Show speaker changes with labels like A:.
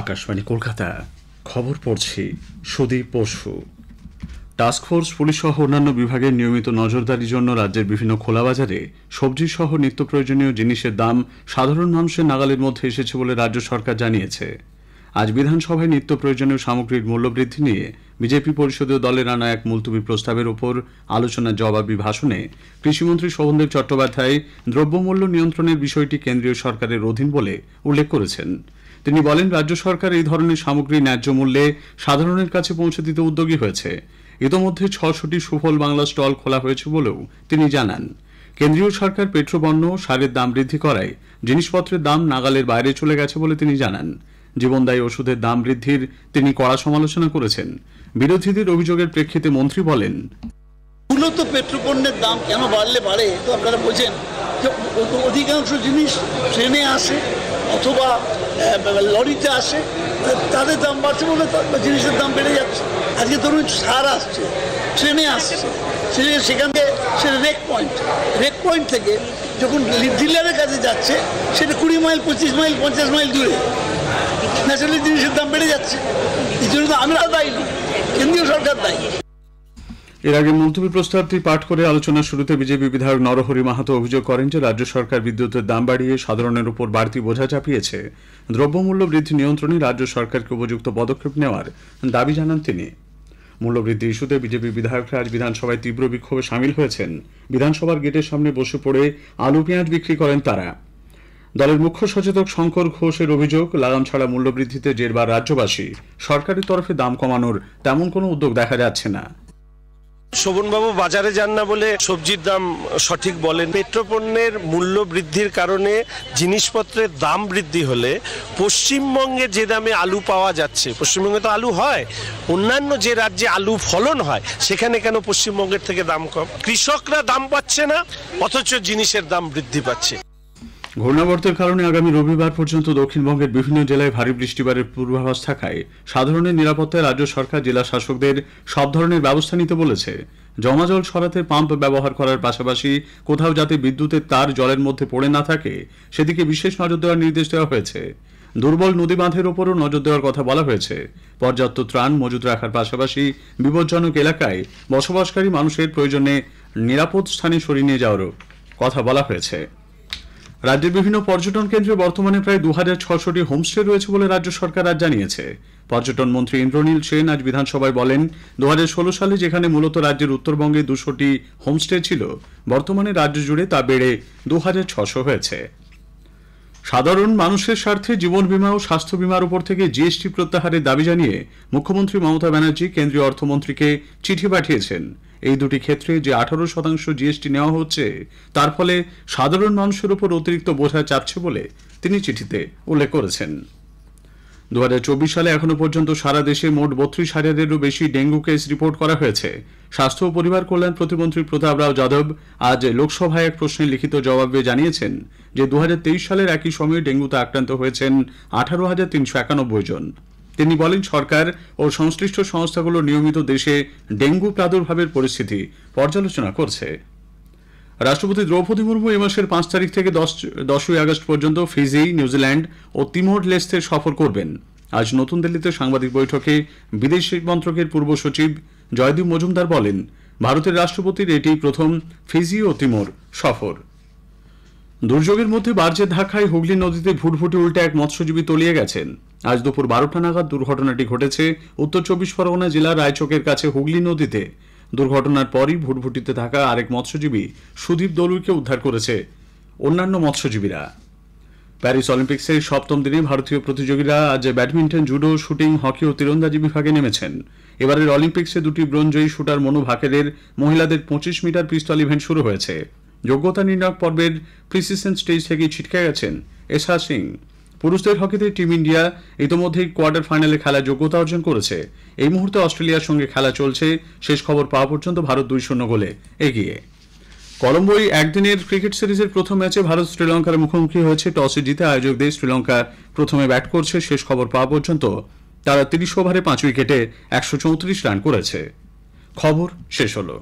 A: আকাশবাণী কলকাতা খবর পড়ছি Sudip Basu. Task force police সহ অন্যান্য বিভাগের নিয়মিত নজরদারির জন্য রাজ্যের বিভিন্ন খোলা বাজারে সবজি সহ নিত্য প্রয়োজনীয় জিনিসের দাম সাধারণ মানুষের নাগালের মধ্যে এসেছে বলে রাজ্য সরকার জানিয়েছে। আজ বিধানসভায় নিত্য প্রয়োজনীয় সামগ্রীর মূল্যবৃদ্ধি নিয়ে বিজেপি পরিষদীয় দলের আনা এক মুলতবি প্রস্তাবের ওপর আলোচনার জবাবি ভাষণে কৃষিমন্ত্রী শোভনদেব চট্টোপাধ্যায় দ্রব্যমূল্য নিয়ন্ত্রণের বিষয়টি কেন্দ্রীয় সরকারের অধীন বলে উল্লেখ করেছেন। তিনি বলেন, রাজ্য সরকার এই ধরনের সামগ্রী ন্যায্য মূল্যে সাধারণের কাছে পৌঁছে দিতে উদ্যোগী হয়েছে। ইতোমধ্যে 600টি সুফল বাংলা স্টল খোলা হয়েছে বলেও তিনি জানান। কেন্দ্রীয় সরকার পেট্রোপণ্য সারের দাম বৃদ্ধি করায় জিনিসপত্রের দাম নাগালের বাইরে চলে গেছে বলে তিনি জানান। জীবনদায়ী ওষুধের দাম বৃদ্ধির তিনি কড়া সমালোচনা করেছেন। বিরোধীদের অভিযোগের প্রেক্ষিতে মন্ত্রী বলেন,
B: মূলত পেট্রোপণ্যের দাম কেন বাড়লে তো আপনারা বোঝেন যে অধিকাংশ জিনিস ট্রেনে আসে অথবা লরিতে আসে, তাদের দাম বাড়ছে বলে জিনিসের দাম বেড়ে যাচ্ছে। আজকে ধরুন সার আসছে, ট্রেনে আসছে, সেখান থেকে সেটা রেক পয়েন্ট থেকে যখন ডিলারের কাছে যাচ্ছে সেটা 20 মাইল 25 মাইল 50 মাইল দূরে, ন্যাচারালি জিনিসের দাম বেড়ে যাচ্ছে। এই জন্য তো আমরা দায়ী নই, কেন্দ্রীয় সরকার দায়ী।
A: এর আগে মুলতবি প্রস্তাবটি পাঠ করে আলোচনার শুরুতে বিজেপি বিধায়ক নরহরি মাহাতো অভিযোগ করেন যে রাজ্য সরকার বিদ্যুতের দাম বাড়িয়ে সাধারণের উপর বাড়তি বোঝা চাপিয়েছে। দ্রব্যমূল্য বৃদ্ধি নিয়ন্ত্রণে রাজ্য সরকারকে উপযুক্ত পদক্ষেপ নেওয়ার দাবি জানান তিনি। মূল্যবৃদ্ধি ইস্যুতে বিজেপি বিধায়করা আজ বিধানসভায় তীব্র বিক্ষোভে সামিল হয়েছেন। বিধানসভার গেটের সামনে বসে পড়ে আলু পেঁয়াজ বিক্রি করেন তারা। দলের মুখ্য সচেতক শঙ্কর ঘোষের অভিযোগ, লাগাম ছাড়া মূল্যবৃদ্ধিতে জেরবার রাজ্যবাসী, সরকারের তরফে দাম কমানোর তেমন কোনো উদ্যোগ দেখা যাচ্ছে না।
C: শোভনবাবু বাজারে যান না বলে সবজির দাম সঠিক বলেন। পেট্রোপণ্যের মূল্য বৃদ্ধির কারণে জিনিসপত্রের দাম বৃদ্ধি হলে পশ্চিমবঙ্গে যে দামে আলু পাওয়া যাচ্ছে, পশ্চিমবঙ্গে তো আলু হয়, অন্যান্য যে রাজ্যে আলু ফলন হয় সেখানে কেন পশ্চিমবঙ্গের থেকে দাম কম? কৃষকরা দাম পাচ্ছে না, অথচ জিনিসের দাম বৃদ্ধি পাচ্ছে।
A: ঘূর্ণাবর্তের কারণে আগামী রবিবার পর্যন্ত দক্ষিণবঙ্গের বিভিন্ন জেলায় ভারী বৃষ্টিপাতের পূর্বাভাস থাকায় সাধারণের নিরাপত্তায় রাজ্য সরকার জেলা শাসকদের সব ধরনের ব্যবস্থা নিতে বলেছে। জমাজল সরাতে পাম্প ব্যবহার করার পাশাপাশি কোথাও যাতে বিদ্যুতের তার জলের মধ্যে পড়ে না থাকে সেদিকে বিশেষ নজর দেওয়ার নির্দেশ দেওয়া হয়েছে। দুর্বল নদী বাঁধের ওপরও নজর দেওয়ার কথা বলা হয়েছে। পর্যাপ্ত ত্রাণ মজুত রাখার পাশাপাশি বিপজ্জনক এলাকায় বসবাসকারী মানুষের প্রয়োজনে নিরাপদ স্থানে সরিয়ে নিয়ে যাওয়ারও কথা বলা হয়েছে। রাজ্যের বিভিন্ন পর্যটন কেন্দ্রে বর্তমানে প্রায় 2600টি হোমস্টে রয়েছে বলে রাজ্য সরকার আজ জানিয়েছে। পর্যটন মন্ত্রী ইন্দ্রনীল সেন আজ বিধানসভায় বলেন, 2016 সালে যেখানে মূলত রাজ্যের উত্তরবঙ্গে 200টি হোমস্টে ছিল, বর্তমানে রাজ্য জুড়ে তা বেড়ে 2600 হয়েছে। সাধারণ মানুষের স্বার্থে জীবন বীমা ও স্বাস্থ্য বীমার উপর থেকে জিএসটি প্রত্যাহারের দাবি জানিয়ে মুখ্যমন্ত্রী মমতা ব্যানার্জি কেন্দ্রীয় অর্থমন্ত্রীকে চিঠি পাঠিয়েছেন। এই দুটি ক্ষেত্রে যে 18% জিএসটি নেওয়া হচ্ছে তার ফলে সাধারণ মানুষের উপর অতিরিক্ত বোঝা চাপছে বলে তিনি চিঠিতে উল্লেখ করেছেন। 2024 সালে এখনো পর্যন্ত সারা দেশে মোট 32,000-এরও বেশি ডেঙ্গু কেস রিপোর্ট করা হয়েছে। স্বাস্থ্য ও পরিবার কল্যাণ প্রতিমন্ত্রী প্রতাপ রাও যাদব আজ লোকসভায় এক প্রশ্নের লিখিত জবাবে জানিয়েছেন যে 2023 সালের একই সময়ে ডেঙ্গুতে আক্রান্ত হয়েছেন 18,391 জন। তিনি বলেন, সরকার ও সংশ্লিষ্ট সংস্থাগুলো নিয়মিত দেশে ডেঙ্গু প্রাদুর্ভাবের পরিস্থিতি পর্যালোচনা করছে। রাষ্ট্রপতি দ্রৌপদী মুর্মু এই মাসের 5 তারিখ থেকে 10ই আগস্ট পর্যন্ত ফিজি, নিউজিল্যান্ড ও তিমোর লেস্তে সফর করবেন। আজ নতুন দিল্লিতে সাংবাদিক বৈঠকে বিদেশ মন্ত্রকের পূর্ব সচিব জয়দীপ মজুমদার বলেন, ভারতের রাষ্ট্রপতির এটি প্রথম ফিজি ও তিমোর সফর। দুর্যোগের মধ্যে বার্জের ধাক্কায় হুগলি নদীতে ভুটভুটি উল্টে এক মৎস্যজীবী তলিয়ে গেছেন। আজ দুপুর 12টা নাগাদ দুর্ঘটনাটি ঘটেছে উত্তর 24 পরগনা জেলার রায়চকের কাছে হুগলি নদীতে। দুর্ঘটনার পরই ভুটভুটিতে থাকা আরেক মৎস্যজীবী সুদীপ দলুইকে উদ্ধার করেছে অন্যান্য মৎস্যজীবীরা। প্যারিস অলিম্পিক্সের 7ম দিনে ভারতীয় প্রতিযোগীরা আজ ব্যাডমিন্টন, জুডো, শুটিং, হকি ও তীরন্দাজি বিভাগে নেমেছেন। এবারের অলিম্পিক্সে দুটি ব্রোঞ্জয়ী শুটার মনু ভাকেরের মহিলাদের 25 মিটার পিস্তল ইভেন্ট শুরু হয়েছে। যোগ্যতা নির্ণায়ক পর্বের প্রিসিশন স্টেজ থেকে ছিটকে গেছেন এশা সিং। পুরুষদের হকিতে টিম ইন্ডিয়া ইতোমধ্যেই কোয়ার্টার ফাইনালে খেলার যোগ্যতা অর্জন করেছে। এই মুহূর্তে অস্ট্রেলিয়ার সঙ্গে খেলা চলছে। শেষ খবর পাওয়া পর্যন্ত ভারত 2-0 গোলে এগিয়ে। কলম্বোয় একদিনের ক্রিকেট সিরিজের প্রথম ম্যাচে ভারত শ্রীলঙ্কার মুখোমুখি হয়েছে। টসে জিতে আয়োজক দেশ শ্রীলঙ্কা প্রথমে ব্যাট করছে। শেষ খবর পাওয়া পর্যন্ত তারা 30 ওভারে 5 উইকেটে 134 রান করেছে। খবর শেষ হলো।